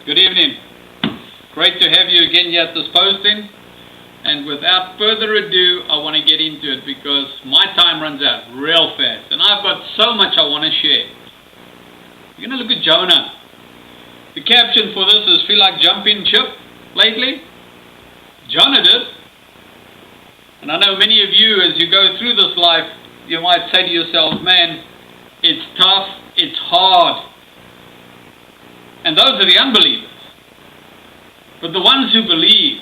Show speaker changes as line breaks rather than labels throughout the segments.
Good evening. Great to have you again here at this posting. And without further ado, I want to get into it because my time runs out real fast. And I've got so much I want to share. We're going to look at Jonah. The caption for this is "Feel like jumping ship lately?" Jonah did. And I know many of you, as you go through this life, you might say to yourselves, man, it's tough, it's hard. And those are the unbelievers. But the ones who believe,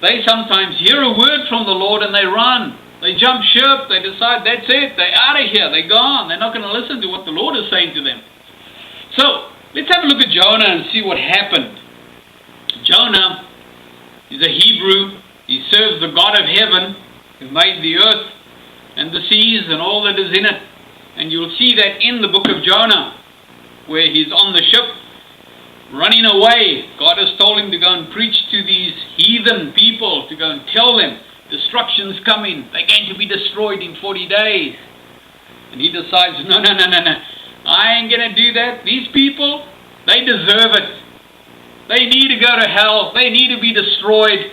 they sometimes hear a word from the Lord and they run. They jump ship, they decide that's it, they're out of here, they're gone. They're not going to listen to what the Lord is saying to them. So, let's have a look at Jonah and see what happened. Jonah is a Hebrew. He serves the God of heaven who made the earth and the seas and all that is in it. And you'll see that in the book of Jonah, where he's on the ship running away. God has told him to go and preach to these heathen people, to go and tell them destruction's coming. They're going to be destroyed in 40 days. And he decides, no. I ain't going to do that. These people, they deserve it. They need to go to hell. They need to be destroyed.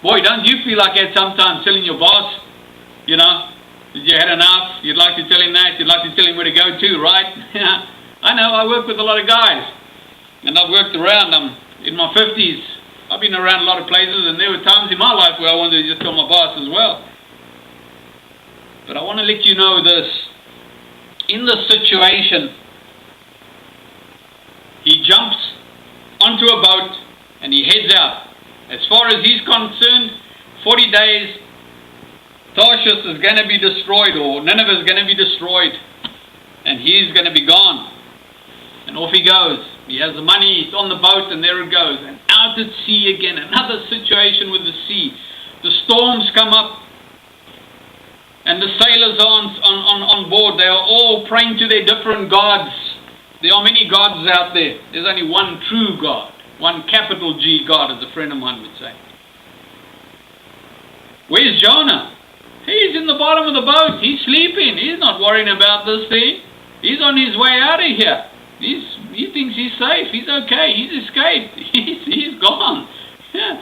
Boy, don't you feel like that sometimes telling your boss, you know, that you had enough? You'd like to tell him that. You'd like to tell him where to go to, right? I know, I work with a lot of guys. And I've worked around. I'm in my 50s. I've been around a lot of places, and there were times in my life where I wanted to just tell my boss as well. But I want to let you know this. In this situation, he jumps onto a boat and he heads out. As far as he's concerned, 40 days, Tarshish is going to be destroyed, or Nineveh is going to be destroyed, and he's going to be gone. And off he goes. He has the money, he's on the boat, and there it goes. And out at sea again, another situation with the sea. The storms come up, and the sailors are on board. They are all praying to their different gods. There are many gods out there. There's only one true God. One capital G God, as a friend of mine would say. Where's Jonah? He's in the bottom of the boat. He's sleeping. He's not worrying about this thing. He's on his way out of here. He thinks he's safe. He's okay. He's escaped. He's gone. Yeah.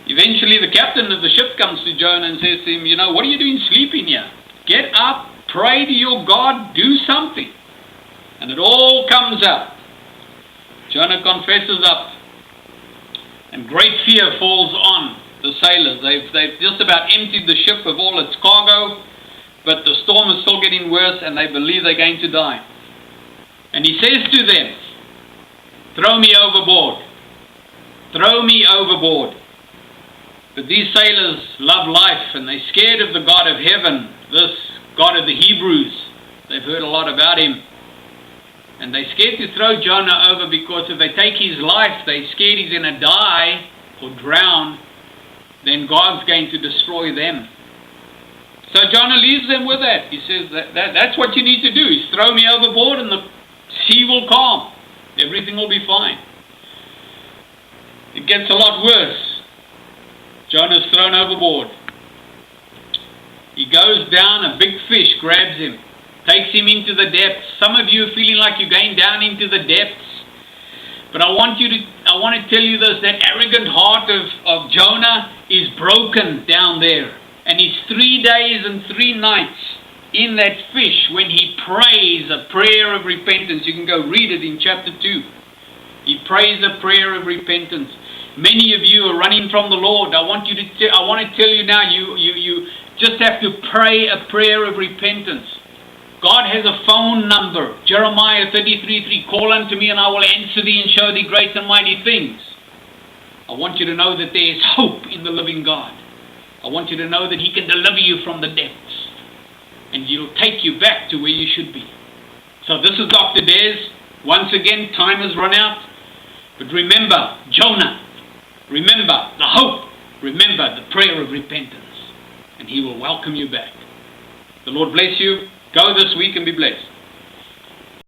Eventually the captain of the ship comes to Jonah and says to him, you know, what are you doing sleeping here? Get up, pray to your God, do something. And it all comes out. Jonah confesses up. And great fear falls on the sailors. They've just about emptied the ship of all its cargo, but the storm is still getting worse and they believe they're going to die. And he says to them, throw me overboard. Throw me overboard. But these sailors love life and they're scared of the God of heaven, this God of the Hebrews. They've heard a lot about him. And they're scared to throw Jonah over because if they take his life, they're scared he's going to die or drown. Then God's going to destroy them. So Jonah leaves them with that. He says that's what you need to do, is throw me overboard and the sea will calm. Everything will be fine. It gets a lot worse. Jonah's thrown overboard. He goes down, a big fish grabs him, takes him into the depths. Some of you are feeling like you're going down into the depths. But I want to tell you this, that arrogant heart of Jonah is broken down there. And he's 3 days and 3 nights in that fish when he prays a prayer of repentance. You can go read it in chapter 2. He prays a prayer of repentance. Many of you are running from the Lord. I want to tell you now, you just have to pray a prayer of repentance. God has a phone number. Jeremiah 33:3, call unto me and I will answer thee and show thee great and mighty things. I want you to know that there is hope in the living God. I want you to know that he can deliver you from the depths. And he'll take you back to where you should be. So this is Dr. Des. Once again, time has run out. But remember Jonah. Remember the hope. Remember the prayer of repentance. And he will welcome you back. The Lord bless you. Go this week and be blessed.